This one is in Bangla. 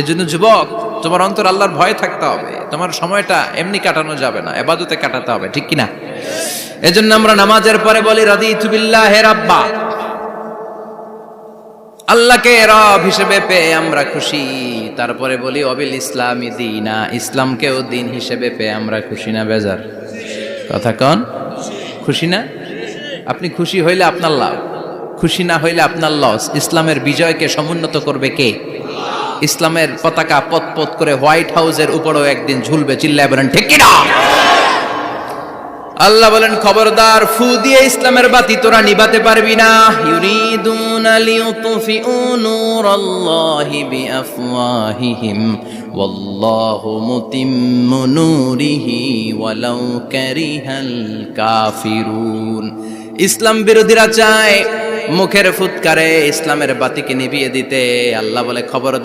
এজন্য যুবক, তোমার অন্তর আল্লাহর ভয় থাকতে হবে। তোমার সময়টা এমনি কাটানো যাবে না, ইবাদতে কাটাতে হবে, ঠিক কিনা? এজন্য আমরা নামাজের পরে বলি রাদিতু বিল্লাহি রাব্বা, আল্লাহকে রব হিসেবে পেয়ে আমরা খুশি। তারপরে বলি অবিল ইসলামি দীনা, ইসলামকেও দিন হিসেবে পেয়ে আমরা খুশি না বেজার? কথা কন, খুশি না? আপনি খুশি হইলে আপনার লাভ, খুশি না হইলে আপনার লস। ইসলামের বিজয়কে সমুন্নত করবে কে? ইসলামের পতাকা পত পত করে হোয়াইট হাউসের উপরেও একদিন ঝুলবে, চিল্লায় বলেন ঠিক কিনা? আল্লাহ বলেন খবরদার, ফু দিয়ে ইসলামের বাতি তোরা নিভাতে পারবি না। ইউরিদুনা লিউতফিউ নূরাল্লাহি বিআফওয়াহিহিম ওয়াল্লাহু মুতিম্মু নূরিহি ওয়ালাউ কারিহাল কাফিরুন। ইসলাম বিরোধীরা চায় মুখের ফুৎকারে ইসলামের বাতিকে নিভিয়ে দিতে। আল্লাহ বলে খবরদার